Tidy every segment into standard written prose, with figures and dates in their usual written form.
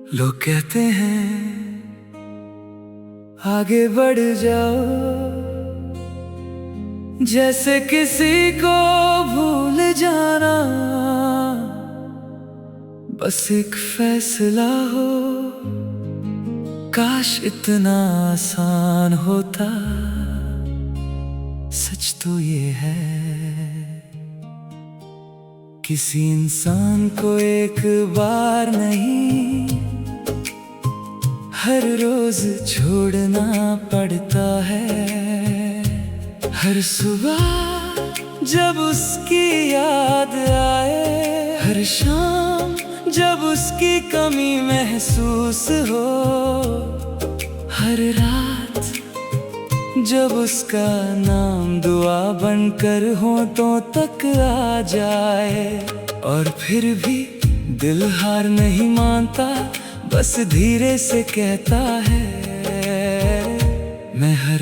लोग कहते हैं आगे बढ़ जाओ, जैसे किसी को भूल जाना बस एक फैसला हो। काश इतना आसान होता, सच तो ये है किसी इंसान को एक बार नहीं हर रोज छोड़ना पड़ता है। हर सुबह जब उसकी याद आए, हर शाम जब उसकी कमी महसूस हो, हर रात जब उसका नाम दुआ बनकर होठों तक आ जाए। और फिर भी दिल हार नहीं मानता, बस धीरे से कहता है मैं हर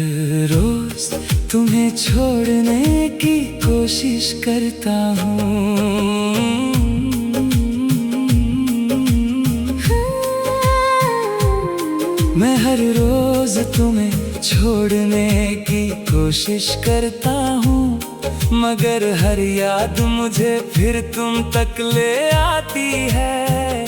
रोज तुम्हें छोड़ने की कोशिश करता हूँ। मैं हर रोज तुम्हें छोड़ने की कोशिश करता हूँ, मगर हर याद मुझे फिर तुम तक ले आती है।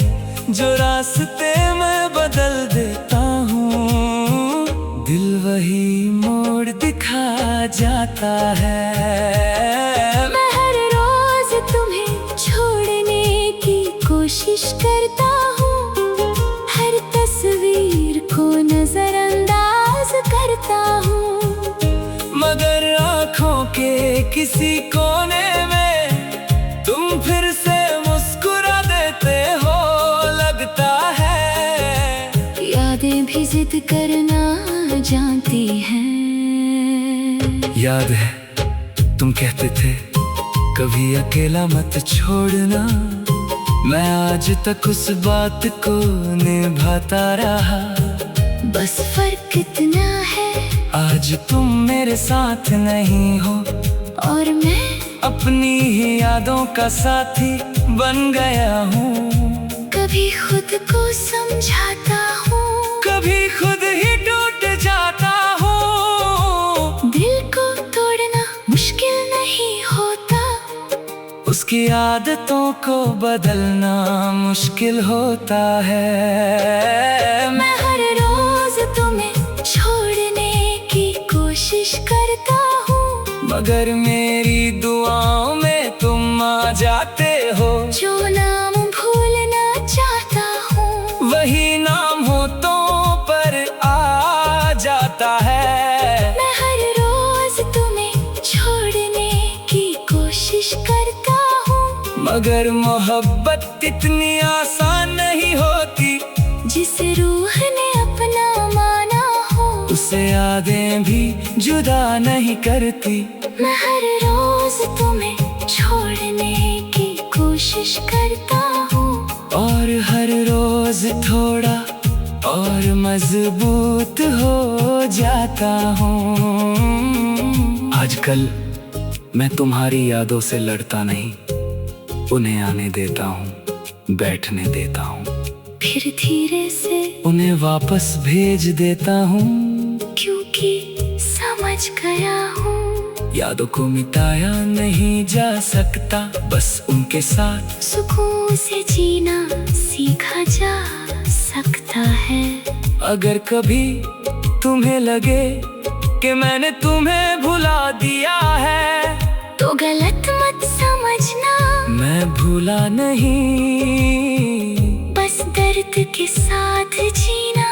जो रास्ते मैं बदल देता हूँ, दिल वही मोड़ दिखा जाता है। मैं हर रोज तुम्हें छोड़ने की कोशिश करता हूँ, हर तस्वीर को नजरअंदाज करता हूँ, मगर आँखों के किसी कोने में तुम फिर से मुस्कुरा देते हो। लगता है यादें भी जिद करना जानती हैं। याद है तुम कहते थे कभी अकेला मत छोड़ना, मैं आज तक उस बात को निभाता रहा। बस फर्क इतना है आज तुम मेरे साथ नहीं हो, और मैं अपनी ही यादों का साथी बन गया हूँ। कभी खुद को समझाता हूँ, कभी खुद ही टूट जाता हूँ। दिल को तोड़ना मुश्किल नहीं होता, उसकी आदतों को बदलना मुश्किल होता है। मैं हर रोज तुम्हें छोड़ने की कोशिश करता हूँ, मगर मेरी दुआओं में तुम आ जाते हो। जो नाम भूलना चाहता हूँ, वही नाम होठों पर आ जाता है। मैं हर रोज तुम्हें छोड़ने की कोशिश करता हूँ, मगर मोहब्बत इतनी आसान नहीं होती, जिसे रूह ने अपना माना हो, उसे यादें भी जुदा नहीं करती। मैं हर रोज तुम्हें छोड़ने की कोशिश करता हूँ, और हर रोज थोड़ा और मजबूत हो जाता हूँ। आजकल मैं तुम्हारी यादों से लड़ता नहीं, उन्हें आने देता हूँ, बैठने देता हूँ, फिर धीरे से उन्हें वापस भेज देता हूँ। क्योंकि समझ गया हूँ यादों को मिटाया नहीं जा सकता, बस उनके साथ सुकून से जीना सीखा जा सकता है। अगर कभी तुम्हें लगे कि मैंने तुम्हें भुला दिया है, तो गलत मत समझना, मैं भूला नहीं, बस दर्द के साथ जीना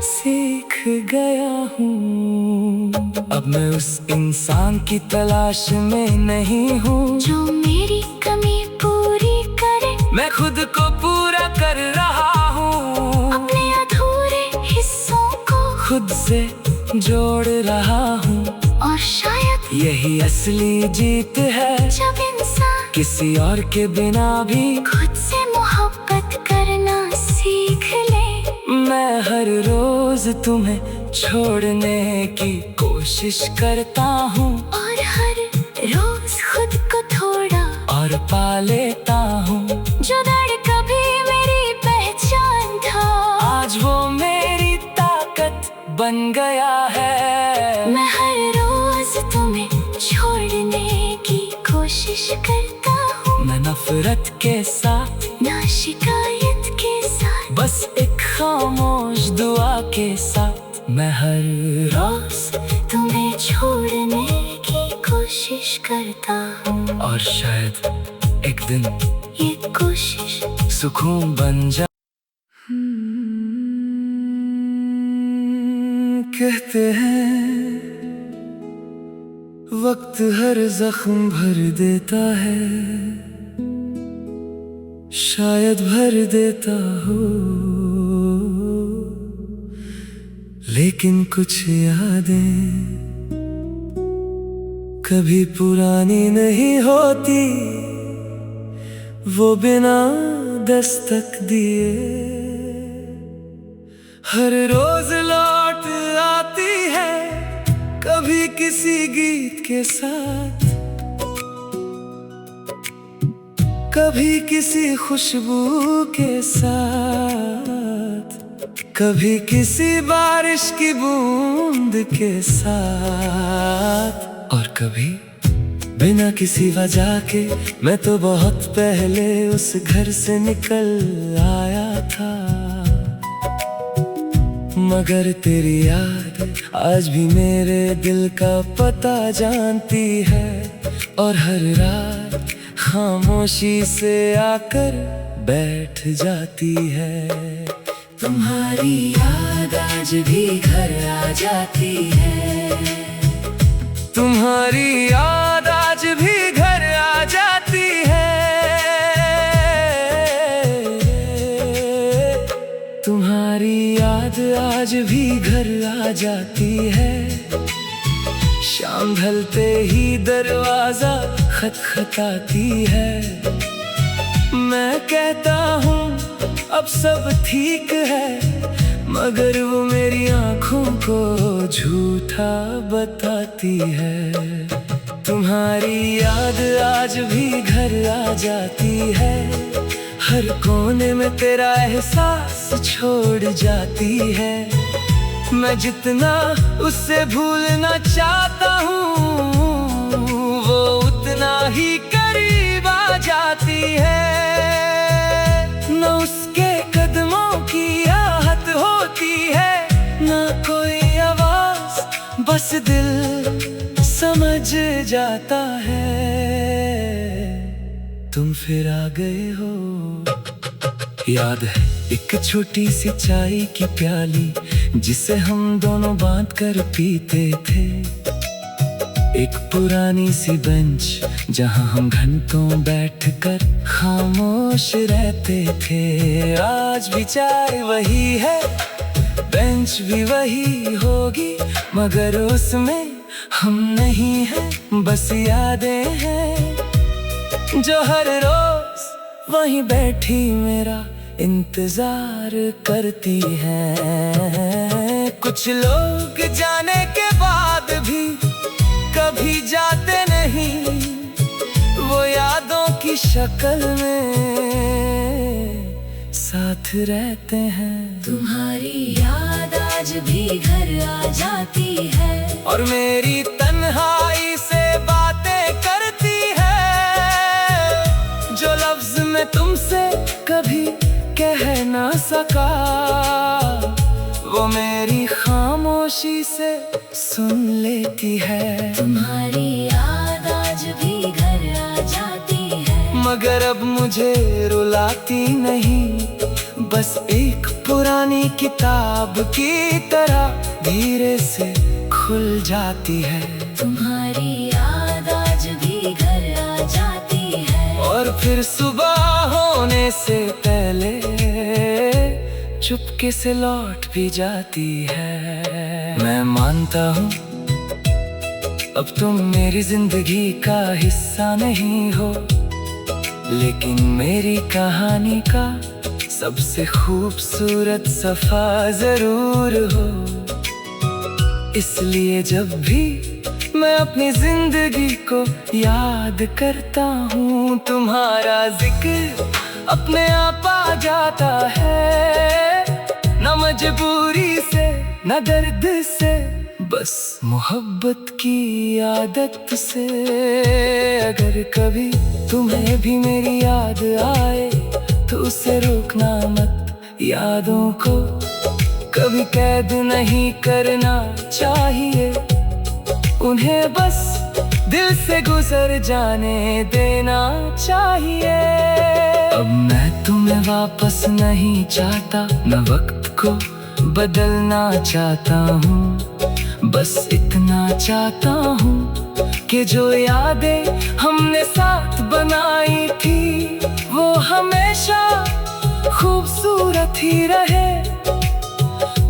सीख गया हूँ। अब मैं उस इंसान की तलाश में नहीं हूँ जो मेरी कमी पूरी करे, मैं खुद को पूरा कर रहा हूँ। अपने अधूरे हिस्सों को खुद से जोड़ रहा हूँ, और शायद यही असली जीत है, जब इंसान किसी और के बिना भी खुद से मोहब्बत करना सीख ले। मैं हर रोज तुम्हें छोड़ने की कोशिश करता हूँ, और हर रोज पा लेता हूँ। जो दर्द कभी मेरी पहचान था, आज वो मेरी ताकत बन गया है। मैं हर रोज तुम्हें छोड़ने की कोशिश करता हूँ। मैं नफरत के साथ, ना शिकायत के साथ, बस एक खामोश दुआ के साथ मैं हर रोज तुम्हें छोड़ने की कोशिश करता हूँ। और शायद एक दिन ये कोशिश सुकून बन जा। कहते हैं वक्त हर जख्म भर देता है, शायद भर देता हो, लेकिन कुछ यादें कभी पुरानी नहीं होती, वो बिना दस्तक दिए हर रोज लौट आती है। कभी किसी गीत के साथ, कभी किसी खुशबू के साथ, कभी किसी बारिश की बूंद के साथ, और कभी बिना किसी वजह के। मैं तो बहुत पहले उस घर से निकल आया था, मगर तेरी याद आज भी मेरे दिल का पता जानती है। और हर रात खामोशी से आकर बैठ जाती है। तुम्हारी याद आज भी घर आ जाती है। तुम्हारी याद आज भी घर आ जाती है। तुम्हारी याद आज भी घर आ जाती है। शाम ढलते ही दरवाजा खटखटाती है। मैं कहता हूँ अब सब ठीक है, मगर वो मेरी आँखों को झूठा बताती है। तुम्हारी याद आज भी घर आ जाती है। हर कोने में तेरा एहसास छोड़ जाती है। मैं जितना उससे भूलना चाहता हूँ, वो उतना ही करीब आ जाती है। न उसके कदमों की आहट होती है, न कोई आवाज, बस दिल समझ जाता है। तुम फिर आ गए हो। याद है एक छोटी सी चाय की प्याली, जिसे हम दोनों बांध कर पीते थे। एक पुरानी सी बेंच जहां हम घंटों बैठकर खामोश रहते थे। आज भी चाय वही है, बेंच भी वही होगी, मगर उसमें हम नहीं हैं, बस यादें हैं जो हर रोज वहीं बैठी मेरा इंतजार करती हैं। कुछ लोग जाने के बाद भी कभी जाते नहीं, वो यादों की शक्ल में साथ रहते हैं। तुम्हारी याद आज भी घर आ जाती है, और मेरी तन्हाई से बातें करती है, जो लफ्ज मैं तुमसे कभी कह ना सका, वो मेरी खामोशी से सुन लेती है। तुम्हारी याद आज भी घर आ जाती है, मगर अब मुझे रुलाती नहीं, बस एक पुरानी किताब की तरह धीरे से खुल जाती है। तुम्हारी याद आज भी घर आ जाती है, और फिर सुबह होने से पहले चुपके से लौट भी जाती है। मैं मानता हूँ अब तुम मेरी जिंदगी का हिस्सा नहीं हो, लेकिन मेरी कहानी का सबसे खूबसूरत सफा जरूर हो। इसलिए जब भी मैं अपनी जिंदगी को याद करता हूँ, तुम्हारा जिक्र अपने आप आ जाता है। न मजबूरी से न दर्द से, बस मोहब्बत की आदत से। अगर कभी तुम्हें भी मेरी याद आए तो उसे रोकना मत, यादों को कभी कैद नहीं करना चाहिए, उन्हें बस दिल से गुजर जाने देना चाहिए। अब मैं तुम्हें वापस नहीं चाहता, न वक्त को बदलना चाहता हूँ, बस इतना चाहता हूँ कि जो यादें हमने साथ बनाई थी वो हमेशा खूबसूरत ही रहे।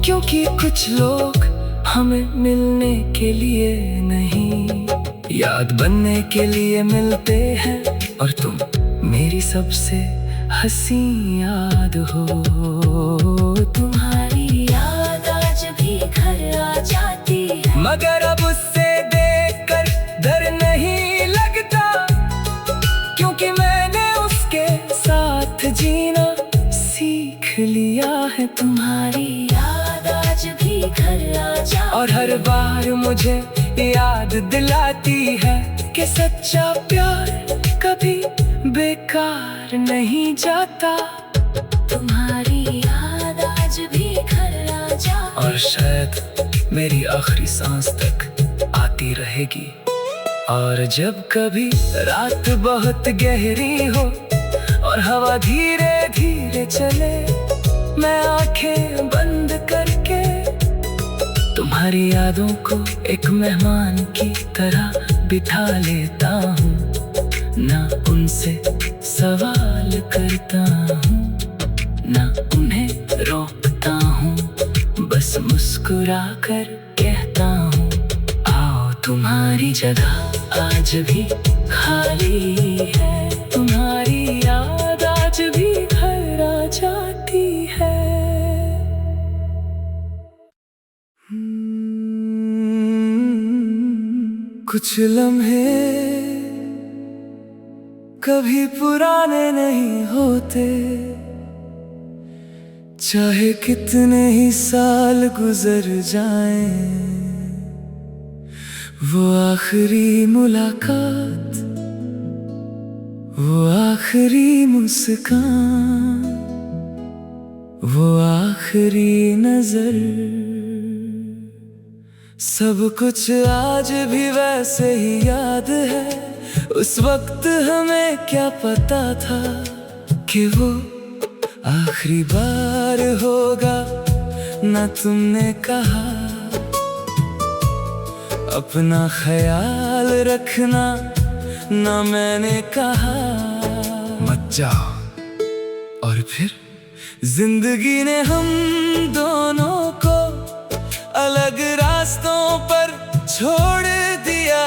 क्योंकि कुछ लोग हमें मिलने के लिए नहीं, याद बनने के लिए मिलते हैं, और तुम मेरी सबसे हंसी याद हो। तुम्हारी याद आज भी घर आ जाती है, मगर अब उससे देखकर डर नहीं लगता, क्योंकि मैंने उसके साथ जीना सीख लिया है। तुम्हारी याद आज भी घर आ जाती, और हर बार मुझे याद दिलाती है कि सच्चा प्यार कभी बेकार नहीं जाता। तुम्हारी याद आज भी घर आ जाती, और शायद मेरी आखिरी सांस तक आती रहेगी। और जब कभी रात बहुत गहरी हो और हवा धीरे धीरे चले, मैं आंखें बंद करके तुम्हारी यादों को एक मेहमान की तरह बिठा लेता हूँ। ना उनसे सवाल करता हूँ, ना उन्हें रोकता हूँ, बस मुस्कुरा कर कहता हूँ, आओ तुम्हारी जगह आज भी खाली है। तुम्हारी याद आज भी घर आ जाती है। कुछ लम्हे कभी पुराने नहीं होते, चाहे कितने ही साल गुजर जाएं। वो आखिरी मुलाकात, वो आखिरी मुस्कान, वो आखिरी नजर, सब कुछ आज भी वैसे ही याद है। उस वक्त हमें क्या पता था कि वो आखिरी बार होगा। ना तुमने कहा अपना ख्याल रखना, ना मैंने कहा मत जाओ। और फिर जिंदगी ने हम दोनों को अलग रास्तों पर छोड़ दिया,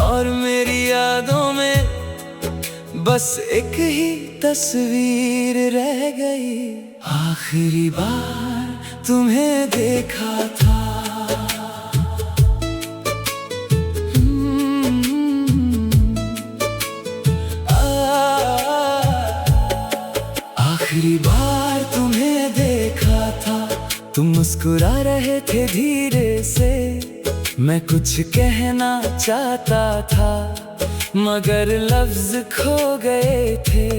और मेरी यादों में बस एक ही तस्वीर रह गई। आखिरी बार तुम्हें देखा था, आखिरी बार तुम्हें देखा था, तुम मुस्कुरा रहे थे धीरे से। मैं कुछ कहना चाहता था मगर लफ्ज खो गए थे।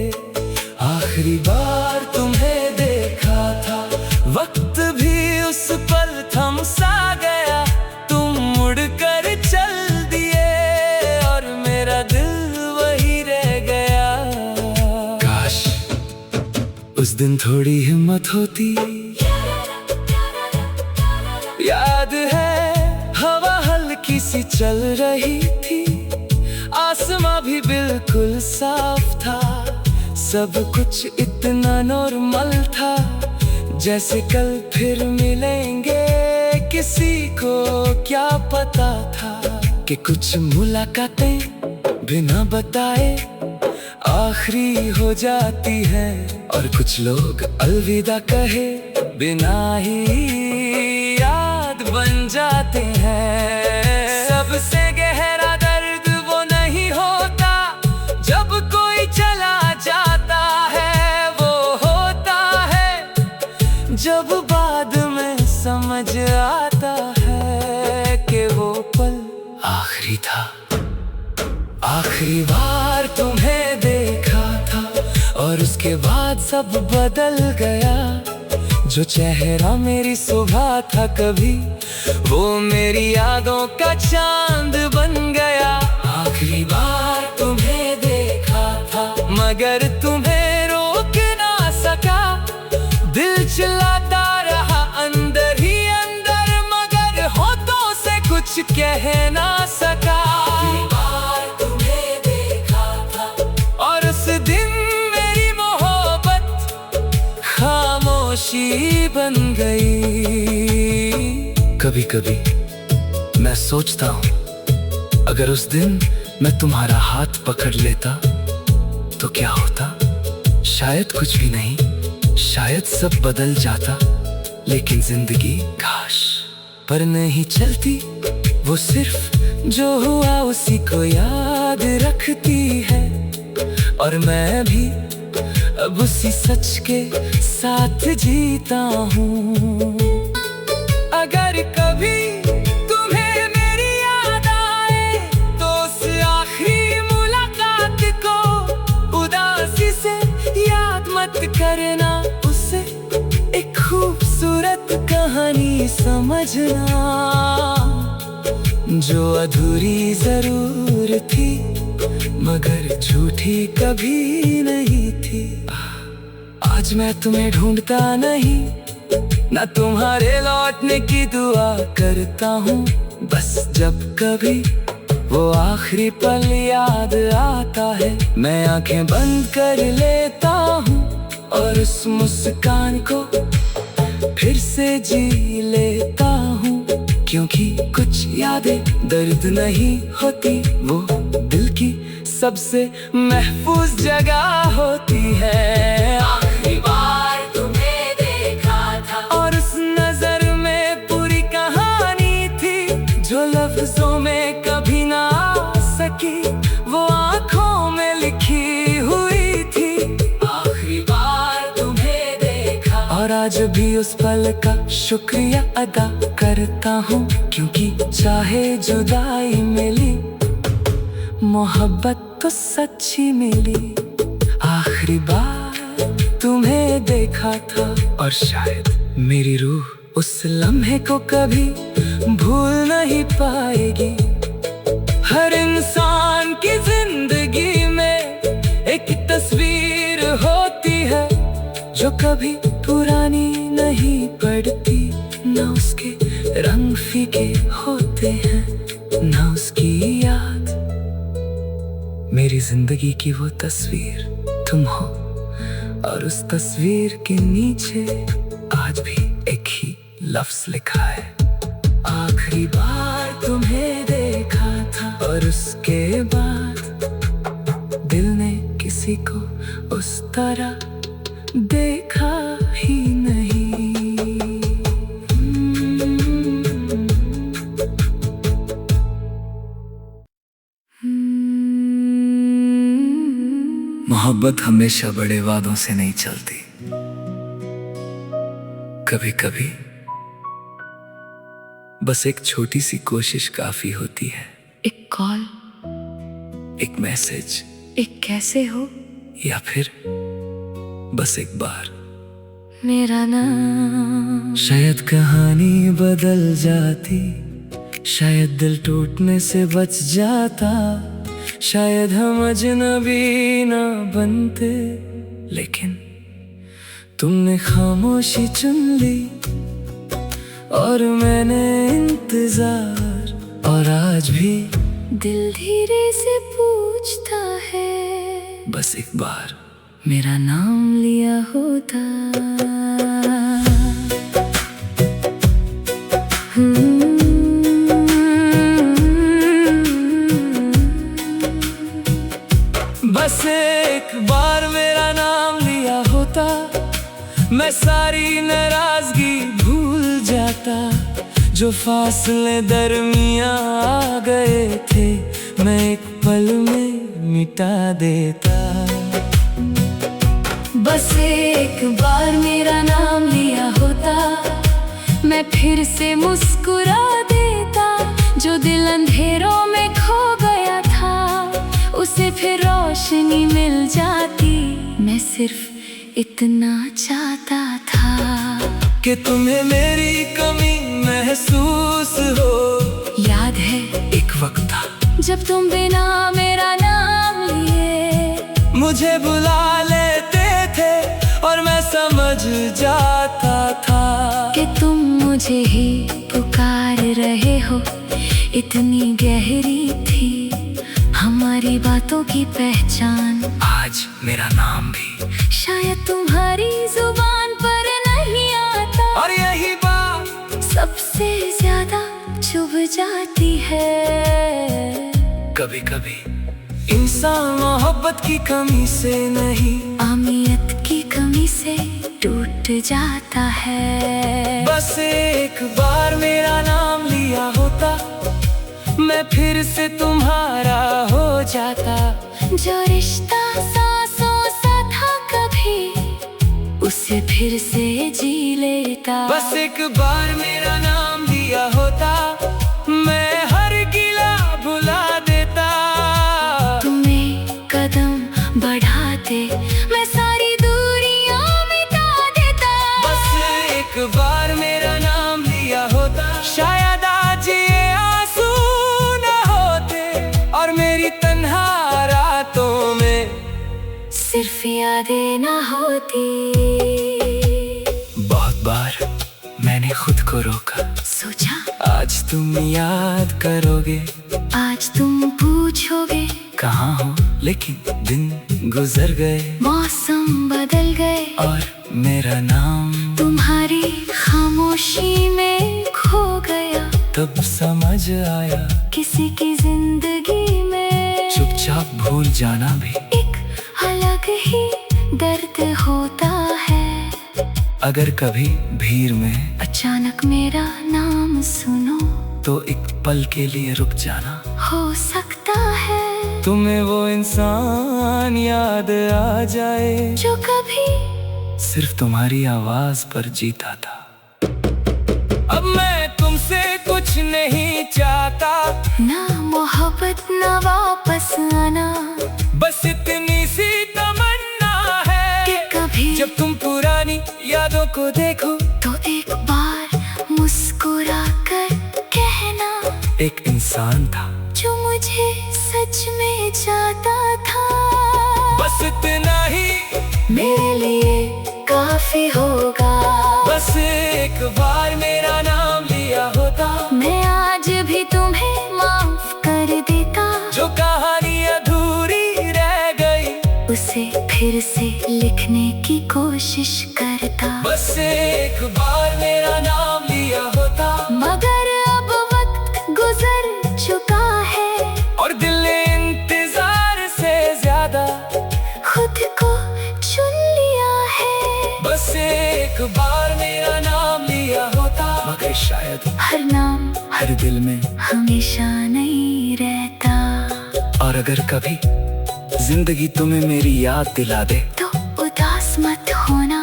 आखिरी बार तुम्हें देखा था, वक्त भी उस पल थम सा गया। तुम मुड़कर चल दिए और मेरा दिल वही रह गया। काश उस दिन थोड़ी हिम्मत होती। याद है हवा हल्की सी चल रही थी, आसमां भी बिल्कुल साफ था। सब कुछ इतना नॉर्मल था जैसे कल फिर मिलेंगे। किसी को क्या पता था कि कुछ मुलाकातें बिना बताए आखिरी हो जाती है, और कुछ लोग अलविदा कहे बिना ही याद बन जाते हैं। सबसे आखिरी बार तुम्हें देखा था और उसके बाद सब बदल गया। जो चेहरा मेरी सुबह था कभी, वो मेरी यादों का चांद बन गया। आखिरी बार तुम्हें देखा था मगर तुम्हें रोक ना सका। दिल चिल्लाता रहा अंदर ही अंदर, मगर होठों से कुछ कह ना सका। आखिरी बार तुम्हें देखा था और उस दिन मेरी मोहब्बत खामोशी बन गई। कभी कभी मैं सोचता हूँ, अगर उस दिन मैं तुम्हारा हाथ पकड़ लेता तो क्या होता। शायद कुछ भी नहीं, शायद सब बदल जाता, लेकिन जिंदगी काश पर नहीं चलती। वो सिर्फ जो हुआ उसी को याद रखती है, और मैं भी अब उसी सच के साथ जीता हूँ। अगर कभी तुम्हें मेरी याद आए तो उस आखिरी मुलाकात को उदासी से याद मत करना। उसे एक खूबसूरत कहानी समझना, जो अधूरी जरूर थी मगर झूठी कभी नहीं थी। आज मैं तुम्हें ढूंढता नहीं, ना तुम्हारे लौटने की दुआ करता हूँ। बस जब कभी वो आखिरी पल याद आता है, मैं आंखें बंद कर लेता हूँ और उस मुस्कान को फिर से जी लेता हूँ। क्योंकि कुछ यादें दर्द नहीं होती, वो दिल की सबसे महफूज जगह होती है। आखिरी बार तुम्हें देखा था और उस नजर में पूरी कहानी थी, जो लफ्जों में कभी ना आ सकी, वो आंखों में लिखी हुई थी। आखिरी बार तुम्हें देखा और आज भी उस पल का शुक्रिया अदा करता हूँ। क्योंकि चाहे जुदाई मिली, मोहब्बत तो सच्ची मिली। आखिरी बार तुम्हें देखा था और शायद मेरी रूह उस लम्हे को कभी भूल नहीं पाएगी। हर इंसान की जिंदगी में एक तस्वीर होती है, जो कभी पुरानी नहीं पड़ती। ना उसके रंग फीके होते हैं, ना उसकी याद। मेरी जिंदगी की वो तस्वीर तुम हो, और उस तस्वीर के नीचे आज भी एक ही लफ्ज लिखा है। आखिरी बार तुम्हें देखा था और उसके बाद दिल ने किसी को उस तरह देखा ही नहीं। मोहब्बत हमेशा बड़े वादों से नहीं चलती। कभी कभी बस एक छोटी सी कोशिश काफी होती है। एक कॉल, एक मैसेज, एक कैसे हो, या फिर बस एक बार मेरा नाम। शायद कहानी बदल जाती, शायद दिल टूटने से बच जाता, शायद हम अजनबी ना बनते। लेकिन तुमने खामोशी चुन ली और मैंने इंतजार, और आज भी दिल धीरे से पूछता है, बस एक बार मेरा नाम लिया होता। बस एक बार मेरा नाम लिया होता, मैं सारी नाराजगी भूल जाता। जो फासले दरमियां आ गए थे, मैं एक पल में मिटा देता। बस एक बार मेरा नाम लिया होता, मैं फिर से मुस्कुरा देता। जो दिल अंधेरों में खो गया था, उसे फिर रोशनी मिल जाती। मैं सिर्फ इतना चाहता था कि तुम्हें मेरी कमी महसूस हो। याद है एक वक्त था जब तुम बिना मेरा नाम लिए मुझे बुला लेते थे और मैं समझ जाता था कि तुम मुझे ही पुकार रहे हो। इतनी गहरी थी हमारी बातों की पहचान। आज मेरा नाम भी शायद तुम्हारी जुबान पर नहीं आता, और यही बात सबसे ज्यादा चुभ जाती है। कभी कभी इंसान मोहब्बत की कमी से नहीं, अहमियत की कमी से टूट जाता है। बस एक बार मेरा नाम लिया होता, मैं फिर से तुम्हारा हो जाता। जो रिश्ता सांसों सा था कभी, उसे फिर से जी लेता। बस एक बार मेरा नाम लिया होता, मैं हर गिला भुला देता। तुम्हें कदम बढ़ाते मैं सारी दूरियां मिटा देता। बस एक बार मेरा नाम लिया होता, शायद आज ये आंसू न होते और मेरी तन्हा रातों में सिर्फ यादें ना होती। बहुत बार मैंने खुद को रोका, सोचा आज तुम याद करोगे, आज तुम पूछोगे कहाँ हो, लेकिन दिन गुजर गए, मौसम बदल गए और मेरा नाम तुम्हारी खामोशी में खो गया। तब समझ आया किसी की जिंदगी में चुपचाप भूल जाना भी एक अलग ही दर्द होता है। अगर कभी भीड़ में अचानक मेरा नाम सुनो तो एक पल के लिए रुक जाना। हो सकता है तुम्हें वो इंसान याद आ जाए जो कभी सिर्फ तुम्हारी आवाज पर जीता था। अब मैं तुमसे कुछ नहीं चाहता, ना मोहब्बत ना वापस आना, बस इतनी सी तमन्ना है कि कभी जब तुम पुरानी यादों को देखो तो एक बार मुस्कुरा कर कहना, एक इंसान था जो मुझे सच में चाहता था। बस इतना ही मेरे लिए काफी होगा। बस एक बार मेरा नाम लिया होता, मैं आज भी तुम्हें माफ कर देता। जो कहानी अधूरी रह गई उसे फिर से लिखने की कोशिश करता। बस एक बार मेरा नाम लिया होता, मगर अब वक्त गुजर चुका है और दिल ने इंतजार से ज्यादा खुद को चुन लिया है। बस एक बार मेरा नाम लिया होता, मगर शायद हर नाम हर दिल में हमेशा नहीं रहता। और अगर कभी जिंदगी तुम्हें मेरी याद दिला दे तो उदास मत होना,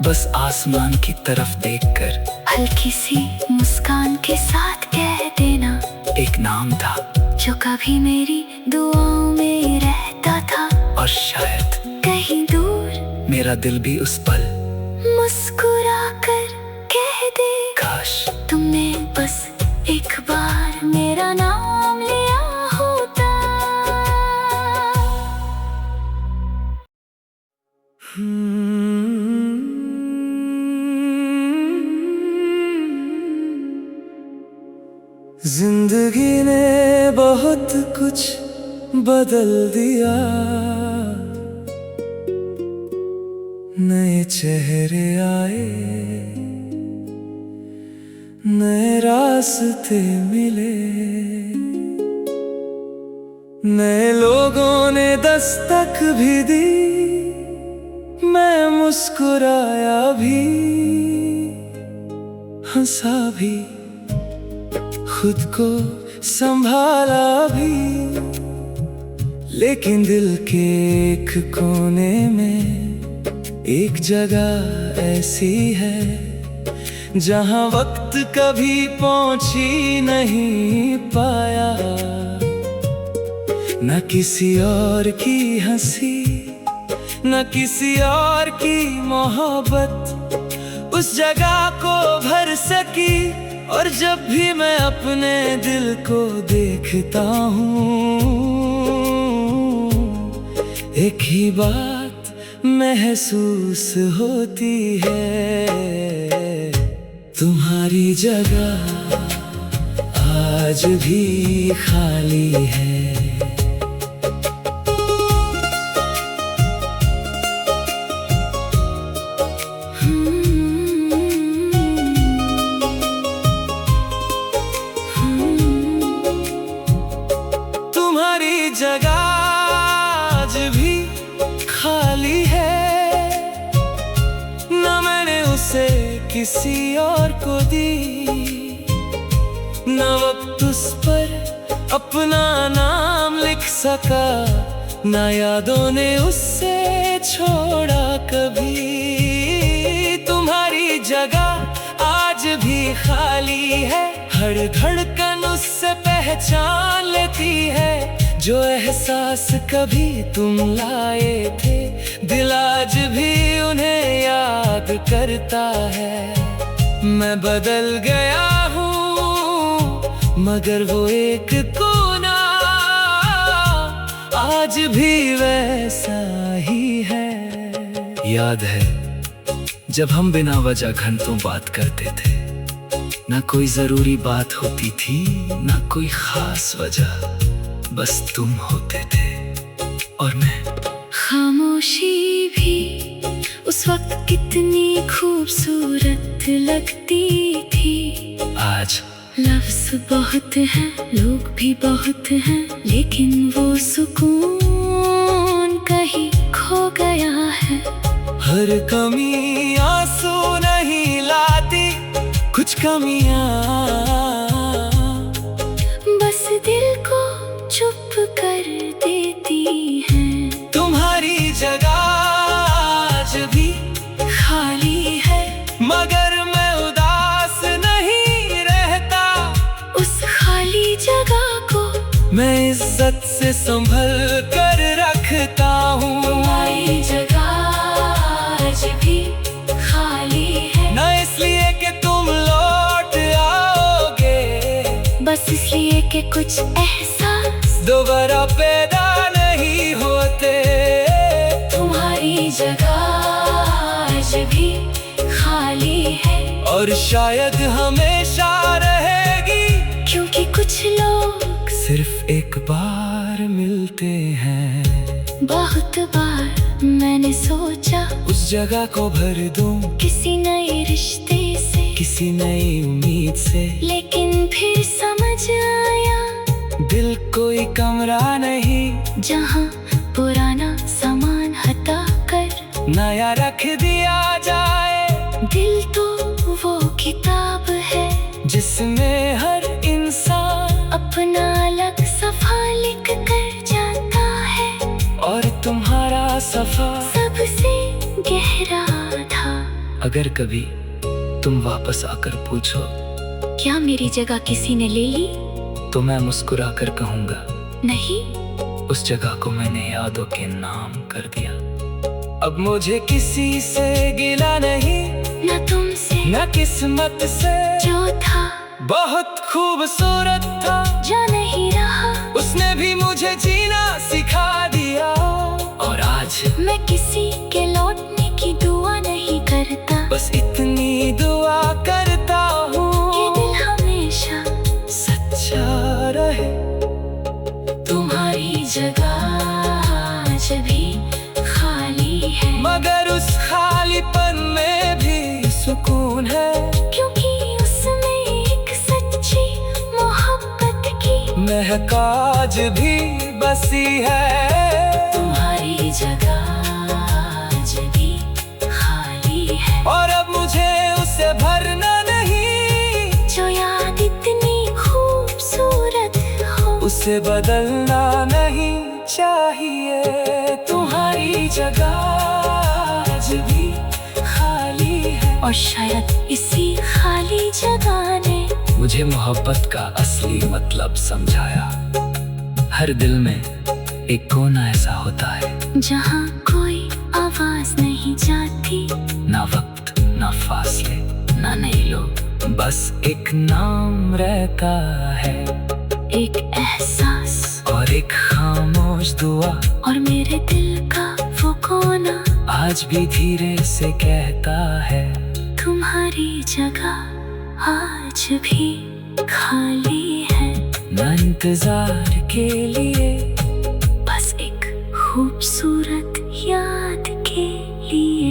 बस आसमान की तरफ देखकर हल्की सी मुस्कान के साथ कह देना, एक नाम था जो कभी मेरी दुआओं में रहता था। और शायद कहीं दूर मेरा दिल भी उस पल मुस्कुरा कर कह दे, काश तुमने बस एक बार मेरा नाम लिया होता। जिंदगी ने बहुत कुछ बदल दिया, नए चेहरे आए, नए रास्ते मिले, नए लोगों ने दस्तक भी दी, मैं मुस्कुराया भी, हंसा भी, खुद को संभाला भी, लेकिन दिल के एक कोने में एक जगह ऐसी है जहां वक्त कभी पहुंच ही नहीं पाया। न किसी और की हंसी, न किसी और की मोहब्बत उस जगह को भर सकी। और जब भी मैं अपने दिल को देखता हूँ, एक ही बात महसूस होती है, तुम्हारी जगह आज भी खाली है। तुम्हारी जगह आज भी खाली है, न मैंने उसे किसी और को दी, न वक्त उस पर अपना नाम लिख सका, न यादों ने उससे छोड़ा कभी। तुम्हारी जगह आज भी खाली है, हर धड़कन उससे पहचान लेती है। जो एहसास कभी तुम लाए थे, दिल आज भी उन्हें याद करता है। मैं बदल गया हूँ मगर वो एक कोना आज भी वैसा ही है। याद है जब हम बिना वजह घंटों बात करते थे, ना कोई जरूरी बात होती थी, ना कोई खास वजह, बस तुम होते थे और मैं। खामोशी भी उस वक्त कितनी खूबसूरत लगती थी। आज लफ्ज़ बहुत हैं, लोग भी बहुत हैं, लेकिन वो सुकून कहीं खो गया है। हर कमी आंसू नहीं लाती, कुछ कमियां बस दिल को चुप कर देती हैं। तुम्हारी जगह आज भी खाली है मगर मैं उदास नहीं रहता। उस खाली जगह को मैं इज्जत से संभल कर रखता हूँ। तुम्हारी जगह आज भी खाली है, न इसलिए कि तुम लौट आओगे, बस इसलिए कि कुछ एहसास दोबारा पैदा नहीं होते। तुम्हारी जगह आज भी खाली है और शायद हमेशा रहेगी, क्योंकि कुछ लोग सिर्फ एक बार मिलते हैं। बहुत बार मैंने सोचा उस जगह को भर दूं किसी नए रिश्ते से, किसी नई उम्मीद से, लेकिन फिर समझ आया दिल कोई कमरा नहीं जहाँ पुराना सामान हटा कर नया रख दिया जाए। दिल तो वो किताब है जिसमें हर इंसान अपना अलग सफा लिख कर जाता है, और तुम्हारा सफा सबसे गहरा था। अगर कभी तुम वापस आकर पूछो क्या मेरी जगह किसी ने ले ली, तो मैं मुस्कुरा कर कहूँगा नहीं, उस जगह को मैंने यादों के नाम कर दिया। अब मुझे किसी से गिला नहीं, न तुमसे न किस्मत से। जो था बहुत खूबसूरत था, जा नहीं रहा, उसने भी मुझे जीना सिखा दिया। और आज मैं किसी के लौटने की दुआ नहीं करता, बस इतनी दुआ करता हूँ ये दिल हमेशा सच्चा रहे। तुम्हारी जगह आज भी खाली है, मगर उस खालीपन में भी सुकून है, क्योंकि उसमें एक सच्ची मोहब्बत की महक आज भी बसी है। तुम्हारी जगह आज भी खाली है, और अब मुझे उसे भरना नहीं, जो याद इतनी खूबसूरत हो उसे बदलना नहीं चाहिए। तुम्हारी जगह आज भी खाली है, और शायद इसी खाली जगह ने मुझे मोहब्बत का असली मतलब समझाया। हर दिल में एक कोना ऐसा होता है जहाँ कोई आवाज नहीं जाती, ना वक्त ना फासले ना नए लोग, बस एक नाम रहता है, एक एहसास और एक खामोश दुआ। और मेरे दिल का वो कोना आज भी धीरे से कहता है, तुम्हारी जगह आज भी खाली है। न इंतजार के लिए, बस एक खूबसूरत याद के लिए।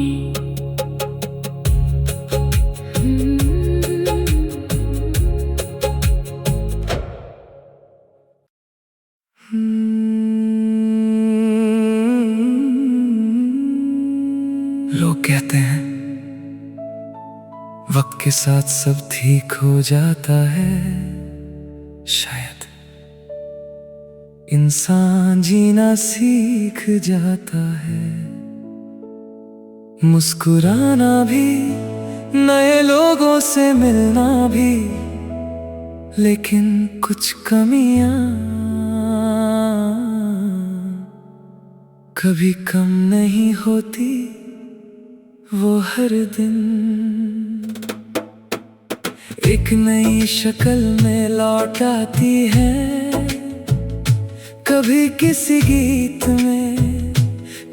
लोग कहते हैं वक्त के साथ सब ठीक हो जाता है, शायद इंसान जीना सीख जाता है, मुस्कुराना भी, नए लोगों से मिलना भी, लेकिन कुछ कमियां कभी कम नहीं होती, वो हर दिन एक नई शक्ल में लौट आती है, कभी किसी गीत में,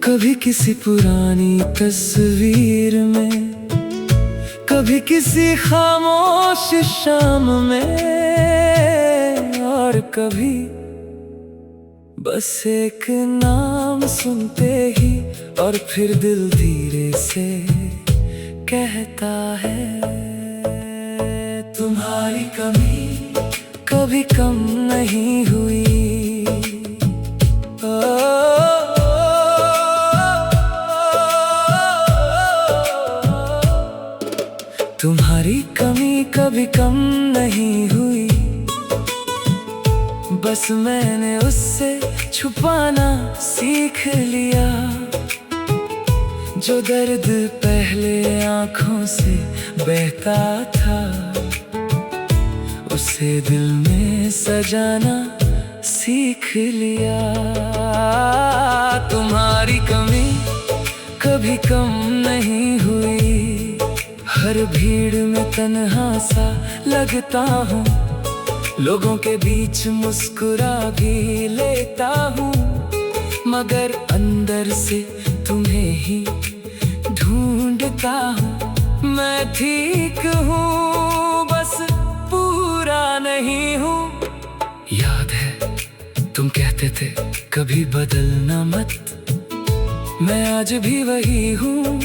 कभी किसी पुरानी तस्वीर में, कभी किसी खामोश शाम में, और कभी बस एक नाम सुनते ही, और फिर दिल धीरे से कहता है, तुम्हारी कमी कभी कम नहीं हुई। तुम्हारी कमी कभी कम नहीं हुई, बस मैंने उससे छुपाना सीख लिया, जो दर्द पहले आँखों से बहता था, उसे दिल में सजाना सीख लिया। तुम्हारी कमी कभी कम नहीं हुई, हर भीड़ में तन्हा सा लगता हूँ, लोगों के बीच मुस्कुरा भी लेता हूँ, मगर अंदर से तुम्हें ही ढूंढता हूँ। मैं ठीक हूँ, बस पूरा नहीं हूँ। याद है तुम कहते थे कभी बदलना मत, मैं आज भी वही हूँ,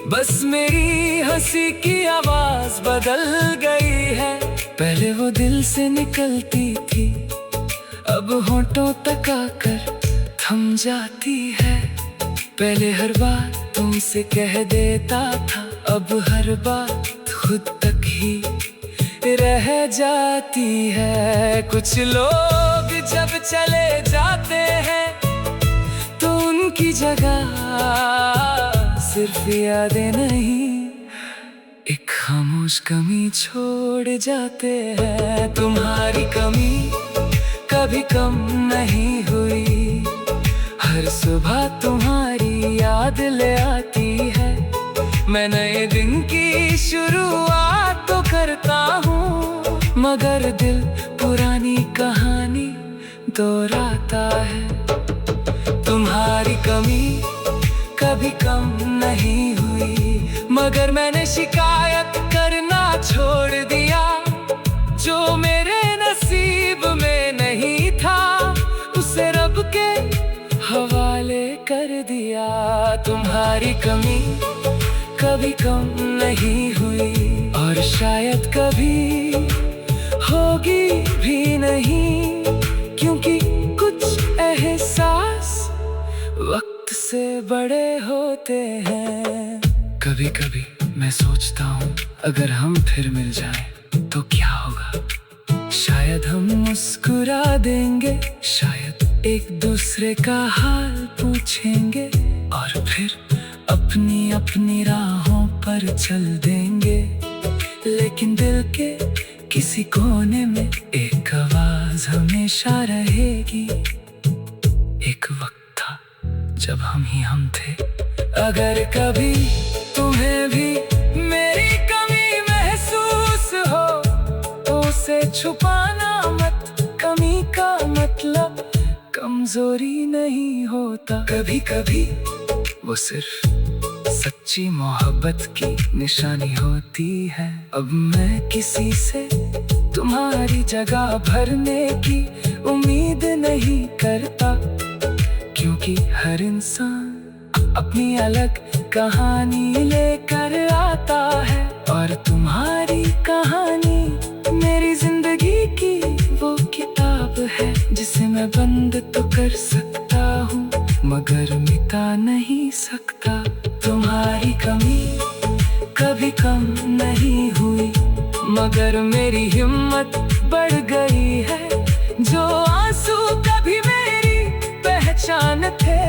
बस मेरी हंसी की आवाज बदल गई है। पहले वो दिल से निकलती थी, अब होंठों तक आकर थम जाती है। पहले हर बात तुमसे कह देता था, अब हर बात खुद तक ही रह जाती है। कुछ लोग जब चले जाते हैं तो उनकी जगह सिर्फ यादें नहीं, एक खामोश कमी छोड़ जाते हैं। तुम्हारी कमी कभी कम नहीं हुई, हर सुबह तुम्हारी याद ले आती है। मैं नए दिन की शुरुआत तो करता हूँ, मगर दिल पुरानी कहानी दोहराता है। तुम्हारी कमी कभी कम नहीं हुई, मगर मैंने शिकायत करना छोड़ दिया। जो मेरे नसीब में नहीं था, उसे रब के हवाले कर दिया। तुम्हारी कमी कभी कम नहीं हुई, और शायद कभी होगी भी नहीं, क्योंकि कुछ एहसास वक्त से बड़े होते हैं। कभी कभी मैं सोचता हूँ अगर हम फिर मिल जाएं तो क्या होगा। शायद हम मुस्कुरा देंगे, शायद एक दूसरे का हाल पूछेंगे, और फिर अपनी अपनी राहों पर चल देंगे। लेकिन दिल के किसी कोने में एक आवाज हमेशा रहेगी, एक वक्त था जब हम ही हम थे। अगर कभी तुम्हें भी मेरी कमी महसूस हो तो उसे छुपाना मत, कमी का मतलब कमजोरी नहीं होता। कभी कभी वो सिर्फ सच्ची मोहब्बत की निशानी होती है। अब मैं किसी से तुम्हारी जगह भरने की उम्मीद नहीं करता, क्योंकि हर इंसान अपनी अलग कहानी लेकर आता है। और तुम्हारी कहानी मेरी जिंदगी की वो किताब है जिसे मैं बंद तो कर सकता हूँ मगर मिटा नहीं सकता। तुम्हारी कमी कभी कम नहीं हुई मगर मेरी हिम्मत बढ़ गई है। जो आंसू कभी मेरी पहचान थे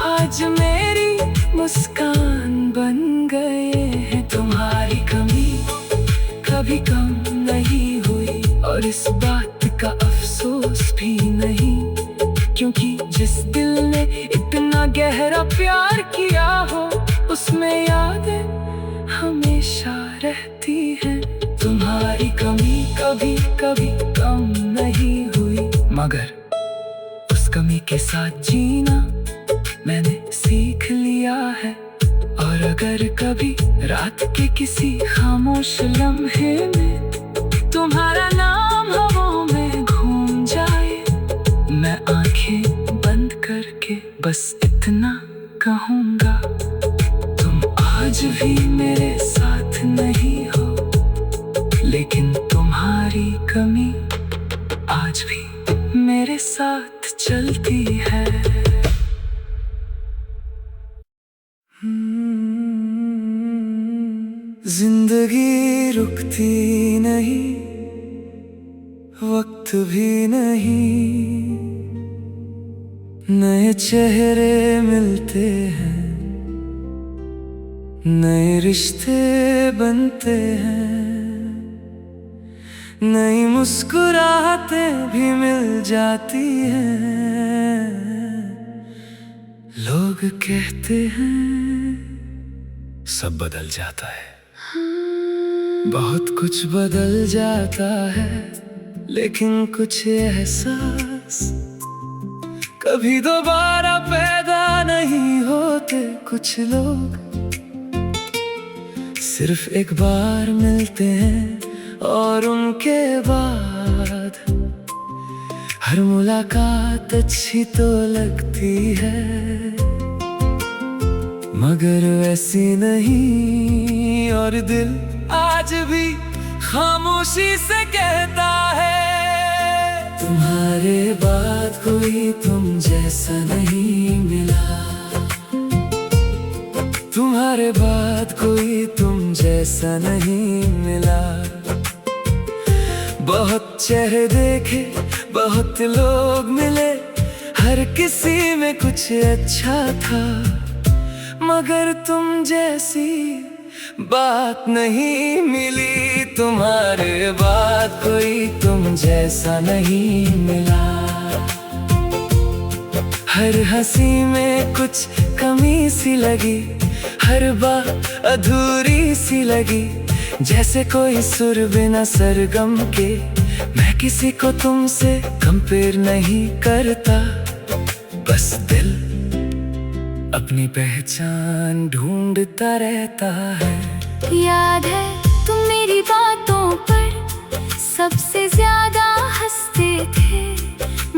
आज मेरी मुस्कान बन गए हैं। तुम्हारी कमी कभी कम नहीं हुई और इस बात का अफसोस भी नहीं, क्योंकि जिस दिल ने इतना गहरा प्यार किया हो उसमें यादें हमेशा रहती हैं। तुम्हारी कमी कभी कभी कम नहीं हुई मगर उस कमी के साथ जीना मैंने सीख लिया है। और अगर कभी रात के किसी खामोश लम्हे में तुम्हारा नाम हवाओं में घूम जाए, मैं आंखें बंद करके बस इतना कहूँगा, तुम आज भी मेरे साथ नहीं हो लेकिन तुम्हारी कमी आज भी मेरे साथ चलती है। जिंदगी रुकती नहीं, वक्त भी नहीं, नए चेहरे मिलते हैं, नए रिश्ते बनते हैं, नई मुस्कुराहटें भी मिल जाती हैं। लोग कहते हैं सब बदल जाता है, बहुत कुछ बदल जाता है, लेकिन कुछ एहसास कभी दोबारा पैदा नहीं होते। कुछ लोग सिर्फ एक बार मिलते हैं और उनके बाद हर मुलाकात अच्छी तो लगती है मगर वैसी नहीं। और दिल आज भी खामोशी से कहता है तुम्हारे बाद कोई तुम जैसा नहीं मिला, तुम्हारे बाद कोई तुम जैसा नहीं मिला। बहुत चेहरे देखे, बहुत लोग मिले, हर किसी में कुछ अच्छा था मगर तुम जैसी बात नहीं मिली। तुम्हारे बाद कोई तुम जैसा नहीं मिला। हर हंसी में कुछ कमी सी लगी, हर बात अधूरी सी लगी, जैसे कोई सुर बिना सरगम के। मैं किसी को तुमसे कंपेयर नहीं करता, बस दिल अपनी पहचान ढूंढता रहता है। याद है तुम मेरी बातों पर सबसे ज्यादा हंसते थे,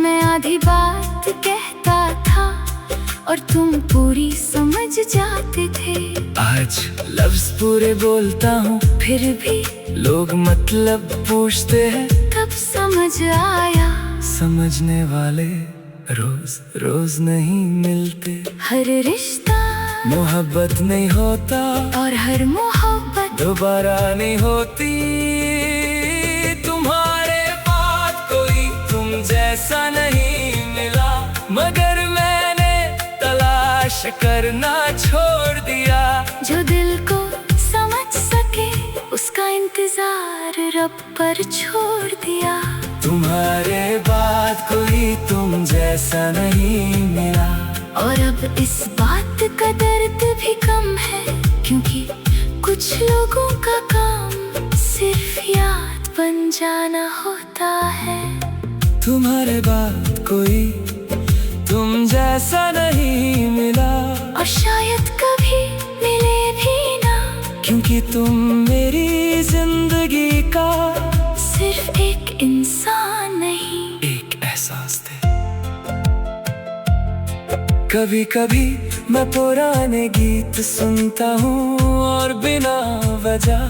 मैं आधी बात कहता था और तुम पूरी समझ जाते थे। आज लफ्ज पूरे बोलता हूँ फिर भी लोग मतलब पूछते हैं, तब समझ आया समझने वाले रोज रोज नहीं मिलते। हर रिश्ता मोहब्बत नहीं होता और हर मोहब्बत दोबारा नहीं होती। तुम्हारे बाद कोई तुम जैसा नहीं मिला मगर मैंने तलाश करना छोड़ दिया। जो दिल को समझ सके उसका इंतजार रब पर छोड़ दिया। तुम्हारे बाद कोई तुम जैसा नहीं मिला। और अब इस बात का दर्द भी कम है, क्योंकि कुछ लोगों का काम सिर्फ याद बन जाना होता है। तुम्हारे बाद कोई तुम जैसा नहीं मिला, और शायद कभी मिले भी ना, क्योंकि तुम मेरी जिंदगी का सिर्फ एक इंसान नहीं, एक एहसास थे। कभी कभी मैं पुराने गीत सुनता हूँ और बिना वजह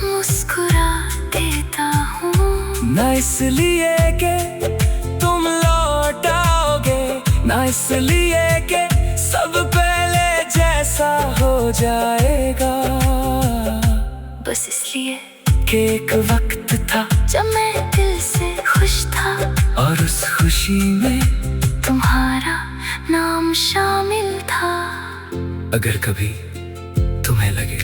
मुस्कुरा देता हूँ। ना इसलिए कि तुम लौट आओगे, ना इसलिए कि सब पहले जैसा हो जाएगा, बस इसलिए कि एक वक्त था जब मैं दिल से खुश था, और उस खुशी में तुम्हारा नाम शामिल था। अगर कभी तुम्हें लगे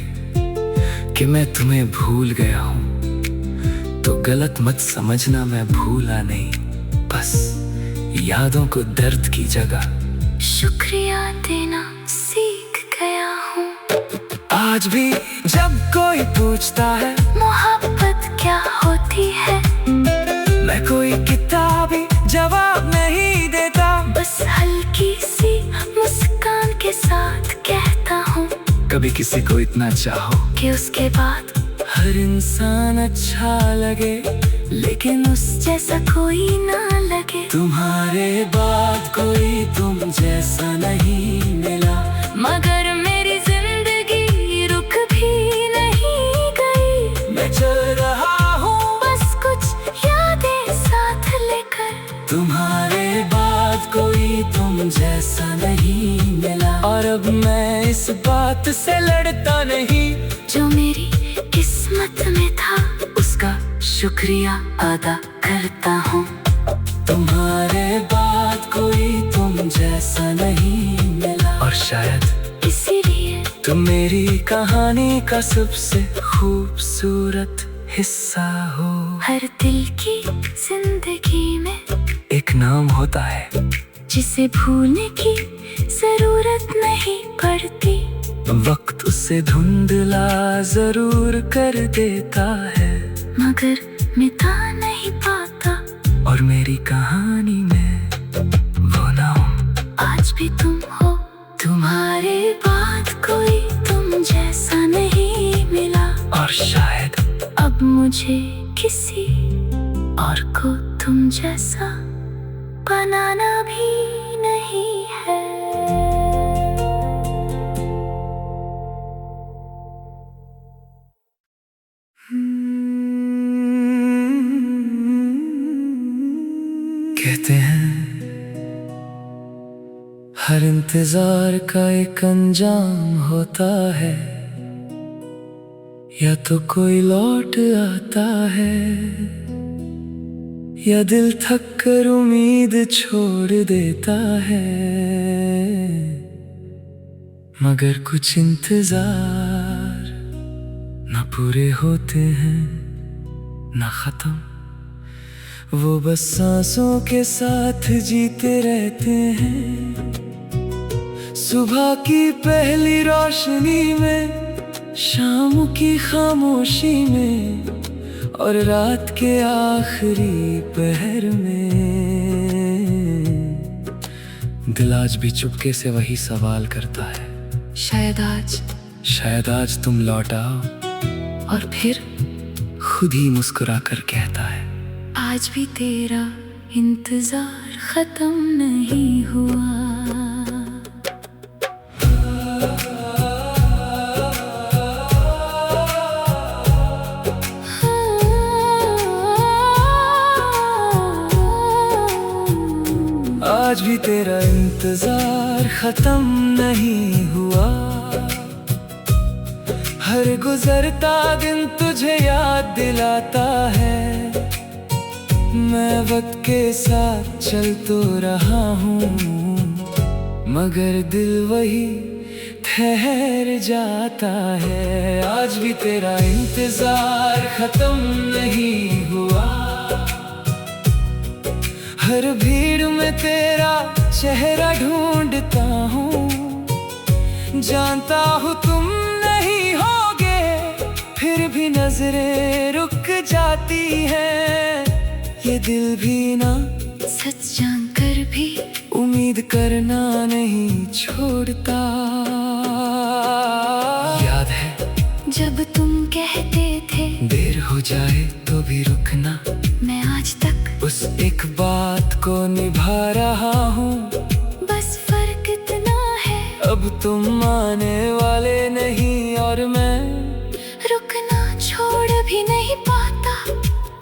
कि मैं तुम्हें भूल गया हूँ, तो गलत मत समझना, मैं भूला नहीं, बस यादों को दर्द की जगह शुक्रिया देना सीख गया हूँ। आज भी जब कोई पूछता है मोहब्बत क्या होती है, मैं कोई किताबी जवाब नहीं देता, बस हल्की सी मुस्कान के साथ कहता हूँ, कभी किसी को इतना चाहो कि उसके बाद हर इंसान अच्छा लगे, लेकिन उस जैसा कोई ना लगे। तुम्हारे बाद कोई तुम जैसा नहीं मिला, मगर मेरी जिंदगी रुक भी नहीं गई, मैं चल रहा हूँ बस कुछ यादें साथ लेकर। तुम्हारे बाद कोई तुम जैसा नहीं मिला, और अब मैं इस बात से लड़ता नहीं, जो मेरी किस्मत में था उसका शुक्रिया अदा करता हूँ। तुम्हारे बाद कोई तुम जैसा नहीं मिला, और शायद इसीलिए तुम मेरी कहानी का सबसे खूबसूरत हिस्सा हो। हर दिल की जिंदगी में एक नाम होता है जिसे भूलने की जरूरत नहीं पड़ती, वक्त उसे धुंधला जरूर कर देता है, मगर मिटा नहीं पाता। और मेरी कहानी में वो नाम आज भी तुम हो। तुम्हारे बाद कोई तुम जैसा नहीं मिला, और शायद अब मुझे किसी और को तुम जैसा बनाना भी नहीं है। कहते हैं हर इंतजार का एक अंजाम होता है, या तो कोई लौट आता है, या दिल थक कर उम्मीद छोड़ देता है, मगर कुछ इंतजार न पूरे होते हैं न खत्म, वो बस सांसों के साथ जीते रहते हैं। सुबह की पहली रोशनी में, शाम की खामोशी में, और रात के आखिरी पहर में, दिल आज भी चुपके से वही सवाल करता है, शायद आज तुम लौट आओ, और फिर खुद ही मुस्कुरा कर कहता है, आज भी तेरा इंतजार खत्म नहीं हुआ। आज भी तेरा इंतजार खत्म नहीं हुआ, हर गुजरता दिन तुझे याद दिलाता है, मैं वक्त के साथ चल तो रहा हूँ, मगर दिल वही ठहर जाता है। आज भी तेरा इंतजार खत्म नहीं हुआ, हर भीड़ में तेरा चेहरा ढूंढता हूँ, जानता हूँ तुम नहीं होगे, फिर भी नजरें रुक जाती हैं। ये दिल भी ना सच जानकर भी उम्मीद करना नहीं छोड़ता। याद है जब तुम कहते थे देर हो जाए तो भी रुकना, मैं आज तक उस एक बात को निभा रहा हूँ। बस फर्क इतना है, अब तुम माने वाले नहीं और मैं रुकना छोड़ भी नहीं पाता।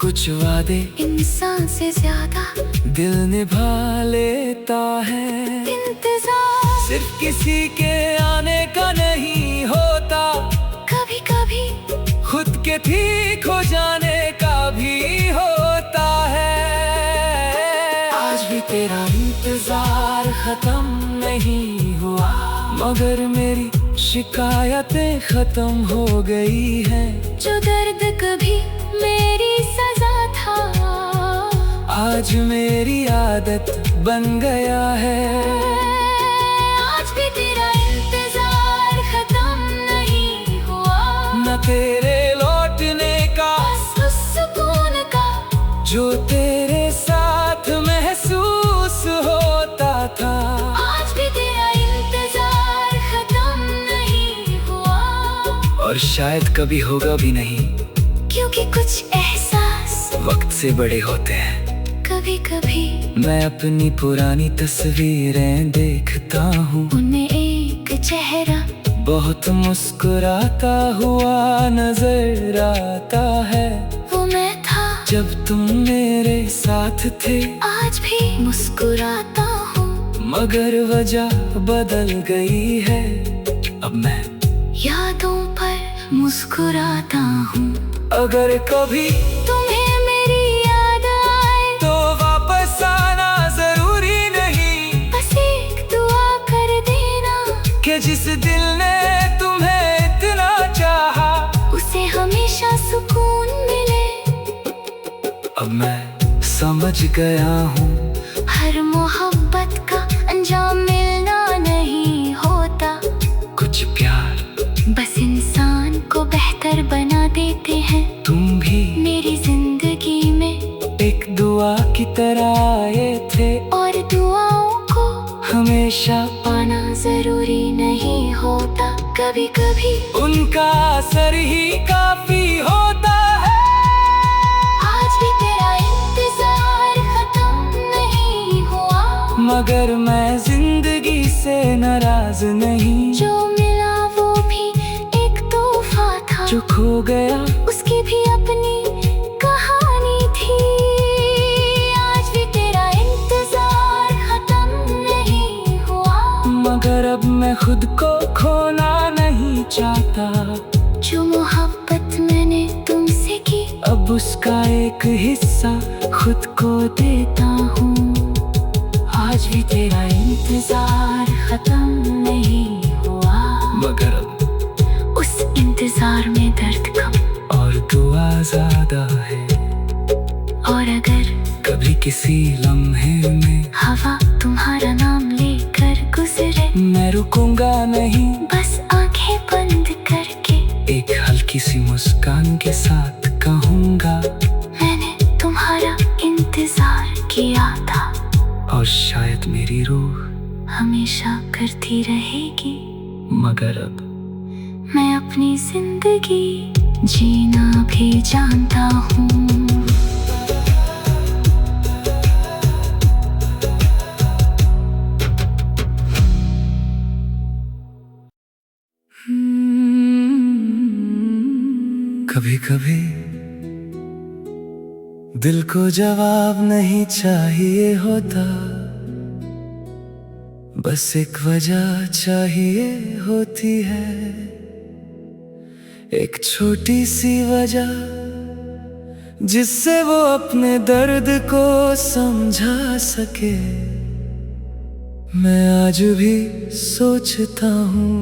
कुछ वादे इंसान से ज्यादा दिल निभा लेता है। इंतजार सिर्फ किसी के आने का नहीं होता, कभी कभी खुद के ठीक हो जाने का भी होता है। आज भी तेरा इंतजार खत्म नहीं हुआ, मगर मेरी शिकायतें खत्म हो गई हैं। जो दर्द कभी मेरी सजा था, आज मेरी आदत बन गया है। आज भी तेरा इंतजार खत्म नहीं हुआ, न तेरे लौटने का, बस उस सुकून का जो तेरे साथ महसूस होता था। आज भी तेरा इंतजार खत्म नहीं हुआ, और शायद कभी होगा भी नहीं, क्योंकि कुछ एहसास वक्त से बड़े होते हैं। कभी कभी मैं अपनी पुरानी तस्वीरें देखता हूँ, उन्हें एक चेहरा बहुत मुस्कुराता हुआ नजर आता है। वो मैं था जब तुम मेरे साथ थे, आज भी मुस्कुराता हूँ, मगर वजह बदल गई है। अब मैं यादों पर मुस्कुराता हूँ। अगर कभी तुम्हें मेरी याद आए तो वापस आना जरूरी नहीं, बस एक दुआ कर देना कि जिस दिल ने तुम्हें इतना चाहा, उसे हमेशा सुकून मिले। अब मैं समझ गया हूँ, हर मोहब्बत का अंजाम मिलना नहीं होता, कुछ प्यार बस इंसान को बेहतर बना देते हैं। तुम भी मेरी जिंदगी में एक दुआ की तरह आए थे, और दुआओं को हमेशा पाना जरूरी नहीं होता, कभी कभी उनका असर ही काफी होता है। आज भी तेरा इंतजार खत्म नहीं हुआ, मगर मैं जिंदगी से नाराज नहीं, जो मिला वो भी एक तोहफा था, जो खो गया उसकी भी अपनी कहानी थी। आज भी तेरा इंतजार खत्म नहीं हुआ, मगर अब मैं खुद को खोना नहीं चाहता। जो मोहब्बत मैंने तुमसे की, अब उसका एक हिस्सा खुद को देता हूँ। आज भी तेरा इंतजार खत्म नहीं हुआ, मगर अब उस इंतजार में दर्द कम और दुआ ज्यादा है। और अगर कभी किसी लम्हे में हवा तुम्हारा नाम लेकर गुजरे, मैं रुकूंगा नहीं, बस आंखें बंद करके एक हल्की सी मुस्कान के साथ कहूँगा, मैंने तुम्हारा इंतजार किया था। और शायद मेरी रूह हमेशा करती रहेगी, मगर अब मैं अपनी जिंदगी जीना भी जानता हूँ। कभी कभी दिल को जवाब नहीं चाहिए होता, बस एक वजह चाहिए होती है। एक छोटी सी वजह जिससे वो अपने दर्द को समझा सके। मैं आज भी सोचता हूँ,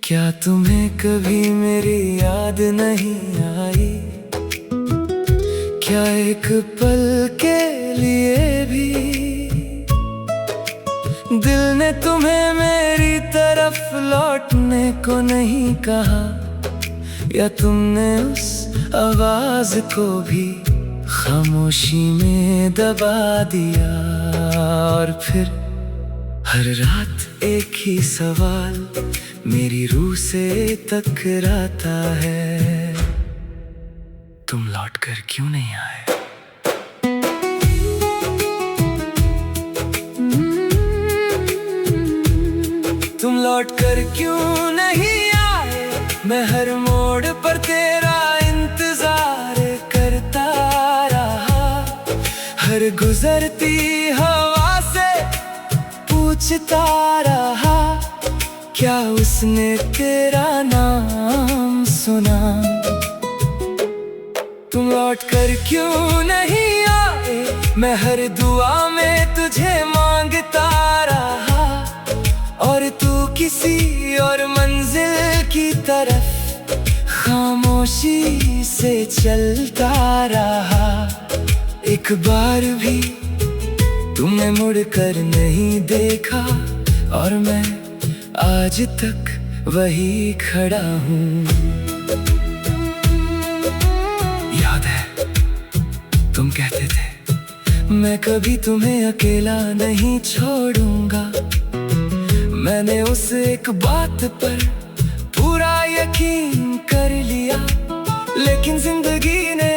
क्या तुम्हें कभी मेरी याद नहीं आई? क्या एक पल के लिए भी दिल ने तुम्हें मेरी तरफ लौटने को नहीं कहा? या तुमने उस आवाज को भी खामोशी में दबा दिया? और फिर हर रात एक ही सवाल मेरी रूह से टकराता है, तुम लौट कर क्यों नहीं आए? तुम लौट कर क्यों नहीं आए? मैं हर मोड़ पर तेरा इंतजार करता रहा, हर गुजरती हवा से पूछता रहा, क्या उसने तेरा नाम सुना? तुम लौट कर क्यों नहीं आए? मैं हर दुआ में तुझे मांगता रहा, और तू किसी और मंजिल की तरफ खामोशी से चलता रहा। एक बार भी तुमने मुड़ कर नहीं देखा, और मैं आज तक वही खड़ा हूँ। याद है तुम कहते थे मैं कभी तुम्हें अकेला नहीं छोड़ूंगा। मैंने उस एक बात पर पूरा यकीन कर लिया, लेकिन जिंदगी ने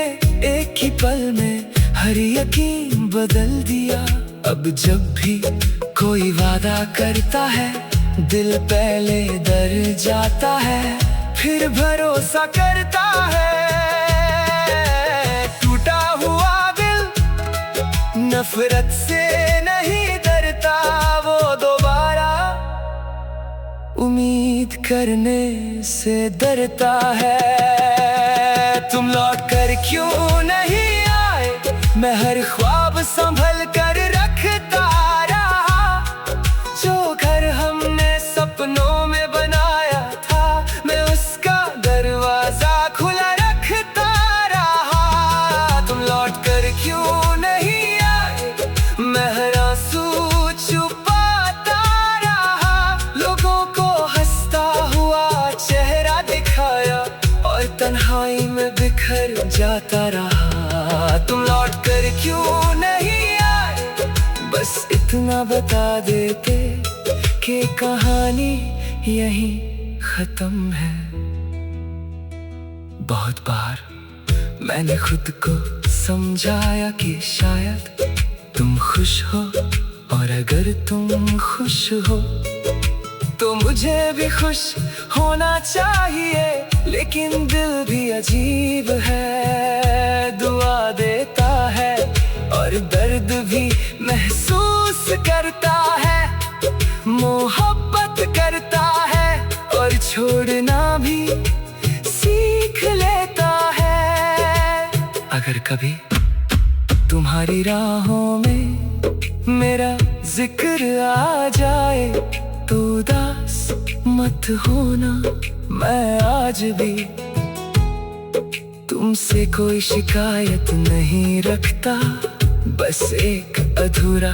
एक ही पल में हर यकीन बदल दिया। अब जब भी कोई वादा करता है, दिल पहले डर जाता है, फिर भरोसा करता है। टूटा हुआ दिल नफरत से नहीं डरता, वो दोबारा उम्मीद करने से डरता है। तुम लौट कर क्यों नहीं आए? मैं हर ख्वाब संभल कर रखता रहा, जो घर हमने सपनों में बनाया था, मैं उसका दरवाजा खुला रखता रहा। तुम लौट कर क्यों नहीं आए? मैं हर आंसू छुपाता रहा, लोगों को हंसता हुआ चेहरा दिखाया, और तन्हाई में बिखर जाता रहा। तुम लौट कर क्यों नहीं आए? बस इतना बता देते कि कहानी यहीं खत्म है। बहुत बार मैंने खुद को समझाया कि शायद तुम खुश हो, और अगर तुम खुश हो तो मुझे भी खुश होना चाहिए। लेकिन दिल भी अजीब है, दुआ देता है और दर्द भी महसूस करता है, मोहब्बत करता है और छोड़ना भी सीख लेता है। अगर कभी तुम्हारी राहों में मेरा जिक्र आ जाए तो उदास मत होना। मैं आज भी तुमसे कोई शिकायत नहीं रखता, बस एक अधूरा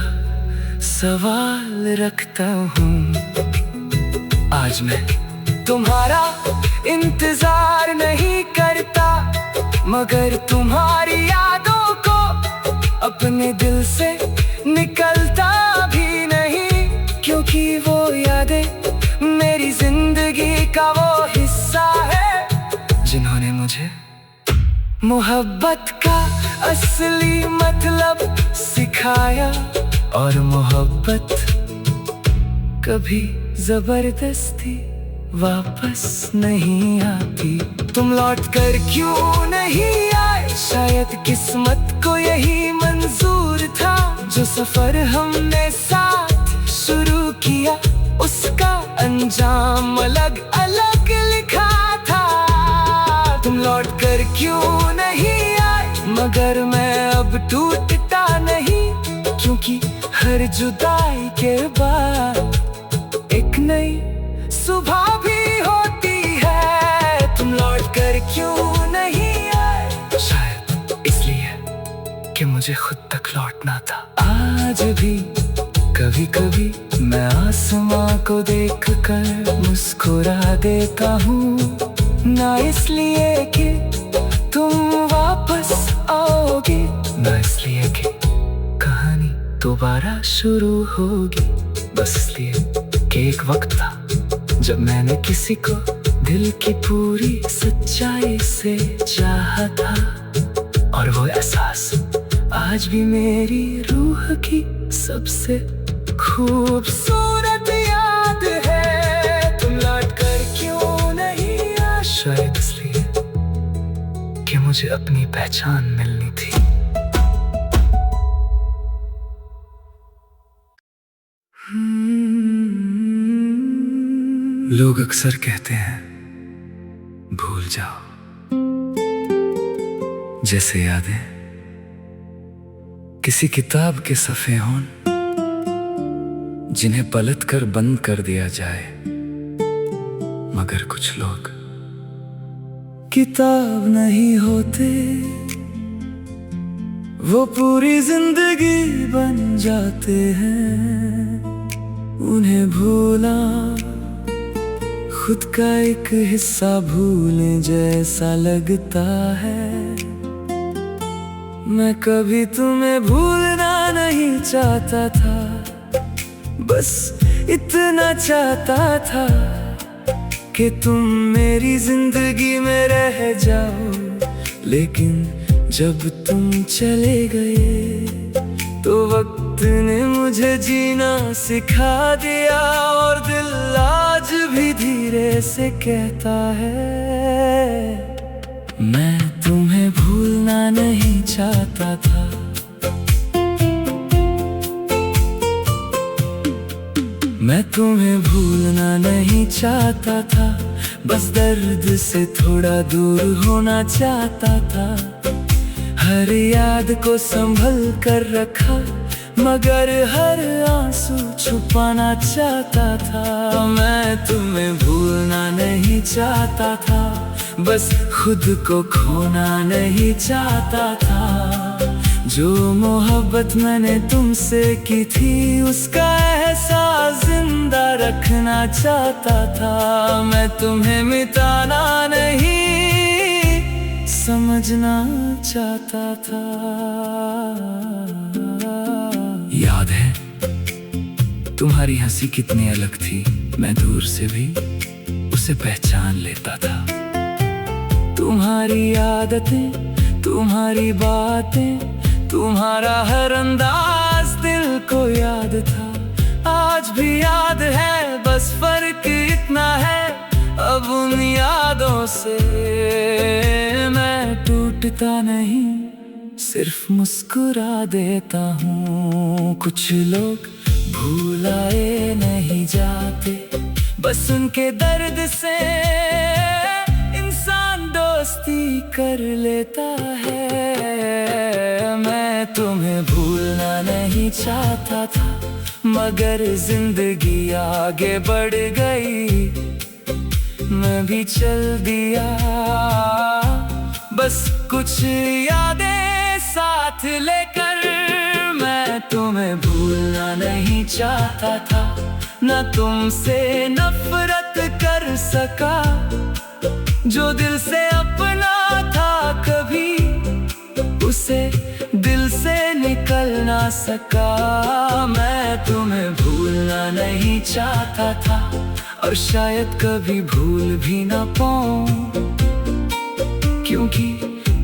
सवाल रखता हूँ। आज मैं तुम्हारा इंतजार नहीं करता, मगर तुम्हारी यादों को अपने दिल से निकलता भी नहीं, क्योंकि वो यादें मेरी जिंदगी का वो हिस्सा है जिन्होंने मुझे मोहब्बत का असली मतलब सिखाया। और मोहब्बत कभी जबरदस्ती वापस नहीं आती। तुम लौट कर क्यों नहीं आए? शायद किस्मत को यही मंजूर था, जो सफर हमने साथ शुरू किया उसका अंजाम अलग अलग लिखा था। तुम लौट कर क्यों नहीं आए? मगर मैं अब टूटता नहीं, क्योंकि हर जुदाई के बाद एक नई सुबह भी होती है। तुम लौट कर क्यों नहीं आए? शायद इसलिए मुझे खुद तक लौटना था। आज भी कभी कभी मैं आसमां को देख कर मुस्कुरा देता हूँ, ना इसलिए कि तुम वापस आओगे, ना इसलिए कि कहानी दोबारा शुरू होगी, बस इसलिए कि एक वक्त था जब मैंने किसी को दिल की पूरी सच्चाई से चाहा था, और वो एहसास आज भी मेरी रूह की सबसे खूबसूरत याद है। तुम लौट कर क्यों नहीं आए? शायद इसलिए कि मुझे अपनी पहचान मिलनी थी। लोग अक्सर कहते हैं भूल जाओ, जैसे यादें किसी किताब के सफ़े हों जिन्हें पलट कर बंद कर दिया जाए। मगर कुछ लोग किताब नहीं होते, वो पूरी जिंदगी बन जाते हैं। उन्हें भूला खुद का एक हिस्सा भूलने जैसा लगता है। मैं कभी तुम्हें भूलना नहीं चाहता था, बस इतना चाहता था कि तुम मेरी जिंदगी में रह जाओ। लेकिन जब तुम चले गए तो वक्त ने मुझे जीना सिखा दिया, और दिल आज भी धीरे से कहता है मैं तुम्हें भूलना नहीं चाहता था। मैं तुम्हें भूलना नहीं चाहता था, बस दर्द से थोड़ा दूर होना चाहता था। हर याद को संभल कर रखा, मगर हर आंसू छुपाना चाहता था। मैं तुम्हें भूलना नहीं चाहता था, बस खुद को खोना नहीं चाहता था। जो मोहब्बत मैंने तुमसे की थी, उसका एहसास जिंदा रखना चाहता था। मैं तुम्हें मिटाना नहीं, समझना चाहता था। याद है तुम्हारी हंसी कितनी अलग थी, मैं दूर से भी उसे पहचान लेता था। तुम्हारी आदतें, तुम्हारी बातें, तुम्हारा हर अंदाज दिल को याद था। आज भी याद है, बस फर्क इतना है अब उन यादों से मैं टूटता नहीं, सिर्फ मुस्कुरा देता हूँ। कुछ लोग भुलाए नहीं जाते, बस उनके दर्द से इंसान दोस्ती कर लेता है। मैं तुम्हें भूलना नहीं चाहता था, मगर जिंदगी आगे बढ़ गई। मैं भी चल दिया, बस कुछ यादें साथ लेकर। मैं तुम्हें भूलना नहीं चाहता था, ना तुमसे नफरत कर सका। जो दिल से अपना था कभी, उसे दिल से निकल ना सका। मैं तुम्हें भूलना नहीं चाहता था, और शायद कभी भूल भी ना पाऊं, क्योंकि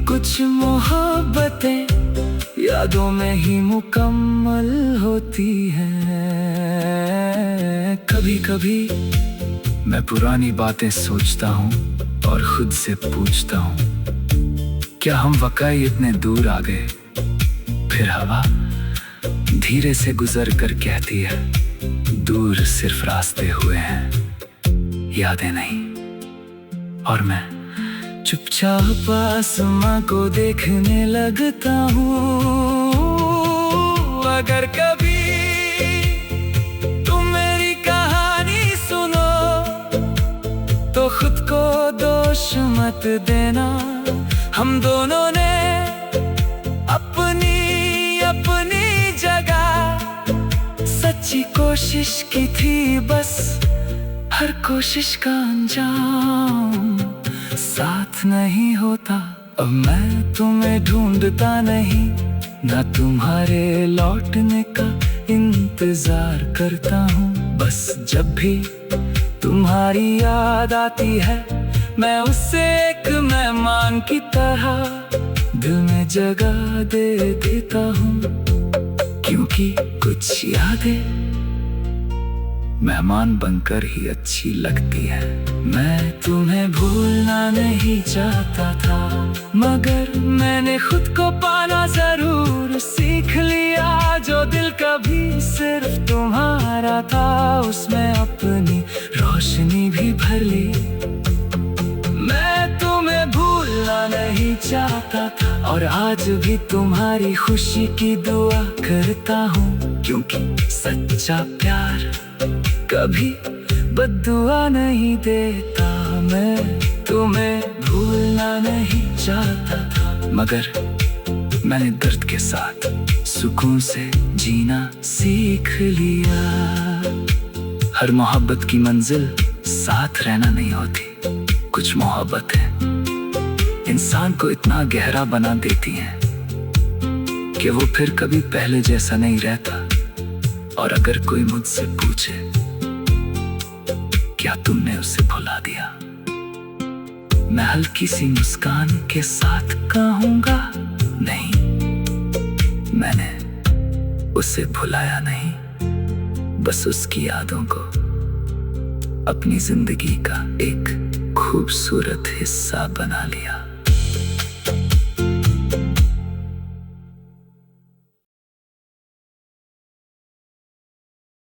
कुछ मोहब्बतें यादों में ही मुकम्मल होती हैं। कभी कभी मैं पुरानी बातें सोचता हूँ और खुद से पूछता हूँ, क्या हम वाकई इतने दूर आ गए? फिर हवा धीरे से गुजर कर कहती है, दूर सिर्फ रास्ते हुए हैं, यादें नहीं। और मैं चुपचाप आसमां को देखने लगता हूँ। अगर कभी तुम मेरी कहानी सुनो, तो खुद को दोष मत देना। हम दोनों ने अपनी सच्ची कोशिश की थी, बस हर कोशिश का अंजाम साथ नहीं होता। अब मैं तुम्हें ढूंढता नहीं, ना तुम्हारे लौटने का इंतजार करता हूँ। बस जब भी तुम्हारी याद आती है, मैं उसे एक मेहमान की तरह दिल में जगह दे देता हूँ। क्योंकि कुछ यादें मेहमान बनकर ही अच्छी लगती है। मैं तुम्हें भूलना नहीं चाहता था, मगर मैंने खुद को पाना जरूर सीख लिया। जो दिल कभी सिर्फ तुम्हारा था, उसमें अपनी रोशनी भी भर ली। मैं तुम्हें भूलना नहीं चाहता था, और आज भी तुम्हारी खुशी की दुआ करता हूँ। क्योंकि सच्चा प्यार कभी बद्दुआ नहीं देता। मैं तुम्हें भूलना नहीं चाहता था, मगर मैंने दर्द के साथ सुकून से जीना सीख लिया। हर मोहब्बत की मंजिल साथ रहना नहीं होती। कुछ मोहब्बत है इंसान को इतना गहरा बना देती है कि वो फिर कभी पहले जैसा नहीं रहता। और अगर कोई मुझसे पूछे क्या तुमने उसे भुला दिया, मैं हल्की सी मुस्कान के साथ कहूंगा नहीं, मैंने उसे भुलाया नहीं, बस उसकी यादों को अपनी जिंदगी का एक खूबसूरत हिस्सा बना लिया।